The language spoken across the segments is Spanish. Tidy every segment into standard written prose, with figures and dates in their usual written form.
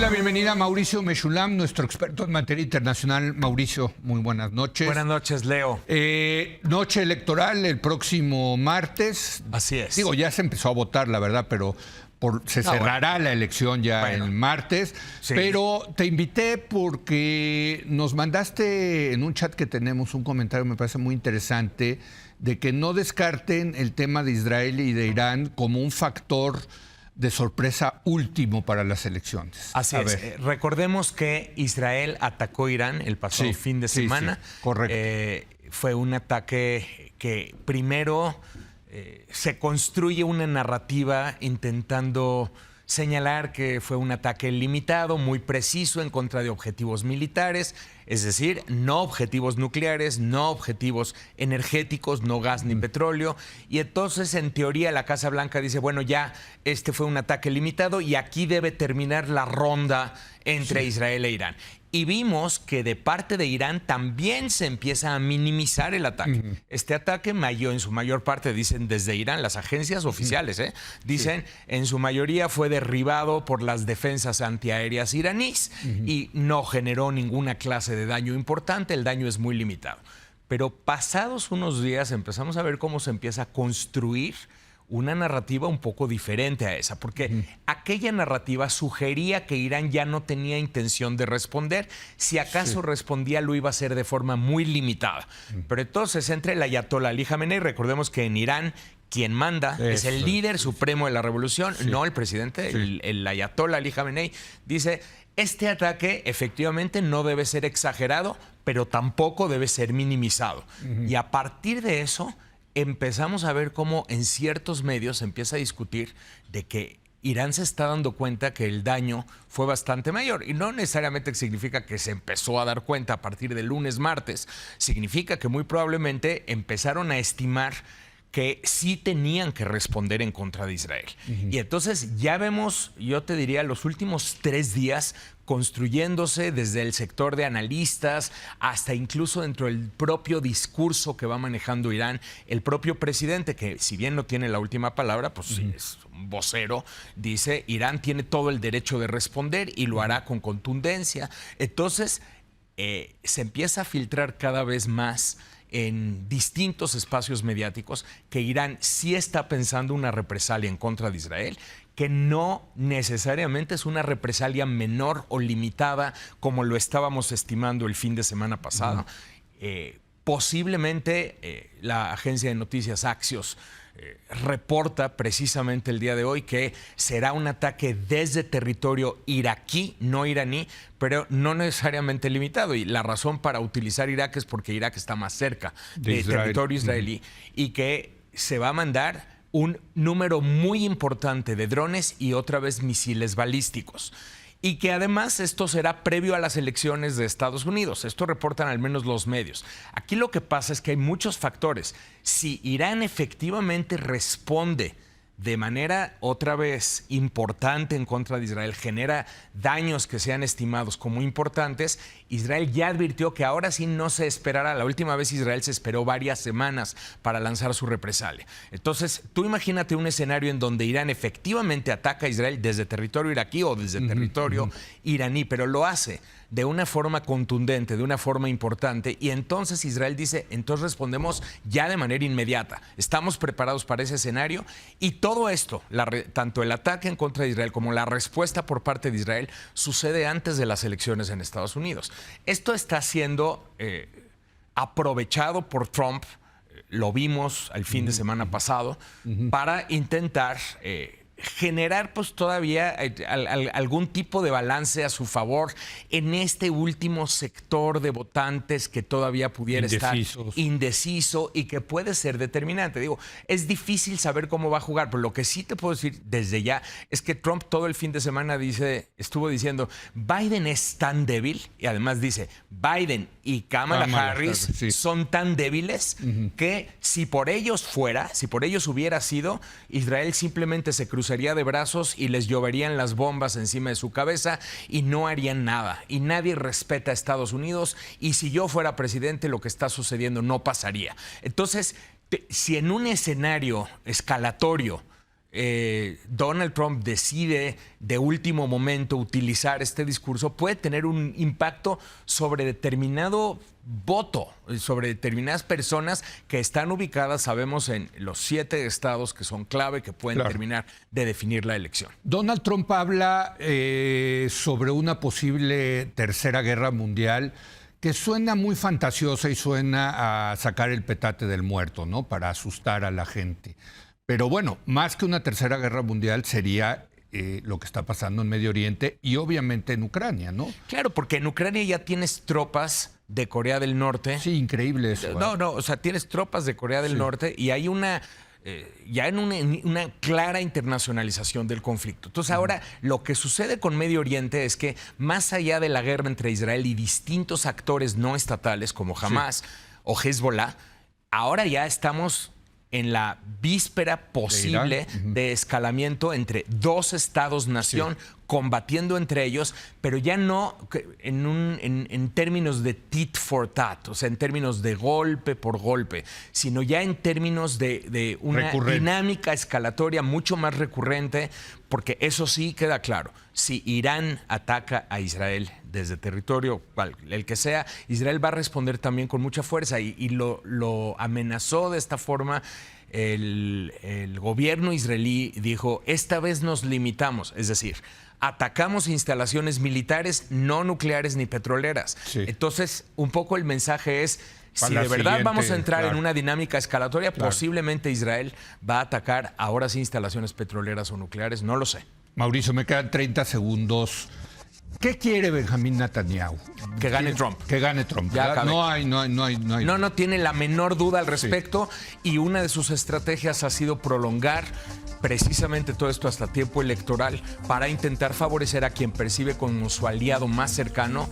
la bienvenida a Mauricio Meshulam, nuestro experto en materia internacional. Mauricio, muy buenas noches. Buenas noches, Leo. Noche electoral el próximo martes. Así es. Digo, ya se empezó a votar, la verdad, pero se cerrará la elección ya el martes. Sí. Pero te invité porque nos mandaste en un chat que tenemos un comentario, me parece muy interesante, de que no descarten el tema de Israel y de Irán como un factor de sorpresa último para las elecciones. Así es. Recordemos que Israel atacó Irán el pasado fin de semana. Sí, correcto. Fue un ataque que primero se construye una narrativa intentando señalar que fue un ataque limitado, muy preciso en contra de objetivos militares, es decir, no objetivos nucleares, no objetivos energéticos, no gas ni petróleo. Y entonces, en teoría, la Casa Blanca dice, bueno, ya este fue un ataque limitado y aquí debe terminar la ronda entre Israel e Irán. Y vimos que de parte de Irán también se empieza a minimizar el ataque. Este ataque, en su mayor parte, dicen desde Irán, las agencias oficiales, dicen, en su mayoría fue derribado por las defensas antiaéreas iraníes y no generó ninguna clase de daño importante, el daño es muy limitado. Pero pasados unos días empezamos a ver cómo se empieza a construir una narrativa un poco diferente a esa, porque aquella narrativa sugería que Irán ya no tenía intención de responder. Si acaso respondía, lo iba a hacer de forma muy limitada. Pero entonces, entre el ayatolá Ali Jamenei, recordemos que en Irán quien manda es el líder supremo de la revolución, no el presidente, el ayatolá Ali Jamenei, dice, este ataque efectivamente no debe ser exagerado, pero tampoco debe ser minimizado. Y a partir de eso empezamos a ver cómo en ciertos medios se empieza a discutir de que Irán se está dando cuenta que el daño fue bastante mayor. Y no necesariamente significa que se empezó a dar cuenta a partir del lunes, martes. Significa que muy probablemente empezaron a estimar que sí tenían que responder en contra de Israel. Y entonces ya vemos, yo te diría, los últimos 3 días construyéndose desde el sector de analistas hasta incluso dentro del propio discurso que va manejando Irán, el propio presidente, que si bien no tiene la última palabra, pues es un vocero, dice, Irán tiene todo el derecho de responder y lo hará con contundencia. Entonces, se empieza a filtrar cada vez más en distintos espacios mediáticos que Irán sí está pensando una represalia en contra de Israel, que no necesariamente es una represalia menor o limitada como lo estábamos estimando el fin de semana pasado. Posiblemente la agencia de noticias Axios reporta precisamente el día de hoy que será un ataque desde territorio iraquí, no iraní, pero no necesariamente limitado. Y la razón para utilizar Irak es porque Irak está más cerca de territorio israelí y que se va a mandar un número muy importante de drones y otra vez misiles balísticos. Y que además esto será previo a las elecciones de Estados Unidos. Esto reportan al menos los medios. Aquí lo que pasa es que hay muchos factores. Si Irán efectivamente responde de manera otra vez importante en contra de Israel, genera daños que sean estimados como importantes, Israel ya advirtió que ahora sí no se esperará. La última vez Israel se esperó varias semanas para lanzar su represalia. Entonces, tú imagínate un escenario en donde Irán efectivamente ataca a Israel desde territorio iraquí o desde territorio iraní, pero lo hace de una forma contundente, de una forma importante, y entonces Israel dice, entonces respondemos ya de manera inmediata. Estamos preparados para ese escenario y todo esto, tanto el ataque en contra de Israel como la respuesta por parte de Israel, sucede antes de las elecciones en Estados Unidos. Esto está siendo aprovechado por Trump, lo vimos el fin de semana pasado, para intentar generar pues todavía algún tipo de balance a su favor en este último sector de votantes que todavía pudiera estar indeciso y que puede ser determinante. Digo, es difícil saber cómo va a jugar, pero lo que sí te puedo decir desde ya es que Trump todo el fin de semana estuvo diciendo, Biden es tan débil, y además dice, Biden y Kamala Harris son tan débiles que si por ellos hubiera sido, Israel simplemente se cruzaría de brazos y les lloverían las bombas encima de su cabeza y no harían nada. Y nadie respeta a Estados Unidos y si yo fuera presidente lo que está sucediendo no pasaría. Entonces, si en un escenario escalatorio Donald Trump decide de último momento utilizar este discurso, puede tener un impacto sobre determinado voto, sobre determinadas personas que están ubicadas, sabemos, en los 7 estados que son clave, que pueden terminar de definir la elección. Donald Trump habla sobre una posible tercera guerra mundial que suena muy fantasiosa y suena a sacar el petate del muerto, ¿no? Para asustar a la gente. Pero bueno, más que una tercera guerra mundial sería lo que está pasando en Medio Oriente y obviamente en Ucrania, ¿no? Claro, porque en Ucrania ya tienes tropas de Corea del Norte. Sí, increíble eso. No, o sea, tienes tropas de Corea del Norte y hay una clara internacionalización del conflicto. Entonces ahora lo que sucede con Medio Oriente es que más allá de la guerra entre Israel y distintos actores no estatales como Hamas o Hezbollah, ahora ya estamos en la víspera posible de escalamiento entre 2 estados-nación, combatiendo entre ellos, pero ya no en términos de tit for tat, o sea, en términos de golpe por golpe, sino ya en términos de una dinámica escalatoria mucho más recurrente, porque eso sí queda claro. Si Irán ataca a Israel desde territorio, el que sea, Israel va a responder también con mucha fuerza y lo amenazó de esta forma. El gobierno israelí dijo, esta vez nos limitamos, es decir, atacamos instalaciones militares no nucleares ni petroleras. Entonces, un poco el mensaje es, si de verdad vamos a entrar en una dinámica escalatoria, posiblemente Israel va a atacar ahora sí instalaciones petroleras o nucleares, no lo sé. Mauricio, me quedan 30 segundos. ¿Qué quiere Benjamín Netanyahu? Que gane Trump. Que gane Trump. No tiene la menor duda al respecto y una de sus estrategias ha sido prolongar precisamente todo esto hasta tiempo electoral para intentar favorecer a quien percibe como su aliado más cercano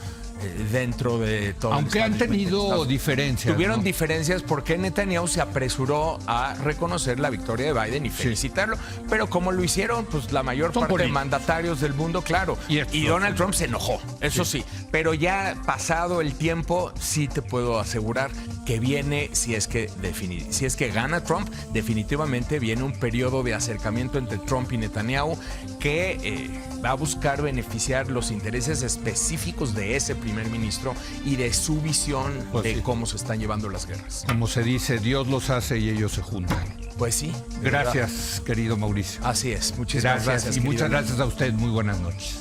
dentro de todo. Aunque han tenido diferencias. Tuvieron diferencias porque Netanyahu se apresuró a reconocer la victoria de Biden y felicitarlo. Pero como lo hicieron, pues la mayor parte de mandatarios del mundo, claro. Y Donald Trump se enojó, eso sí. Pero ya pasado el tiempo, sí te puedo asegurar que viene, si es que gana Trump, definitivamente viene un periodo de acercamiento entre Trump y Netanyahu que va a buscar beneficiar los intereses específicos de ese primer ministro y de su visión de cómo se están llevando las guerras. Como se dice, Dios los hace y ellos se juntan. Pues sí. Gracias, querido Mauricio. Así es. Muchísimas gracias. Y muchas gracias a usted. Muy buenas noches.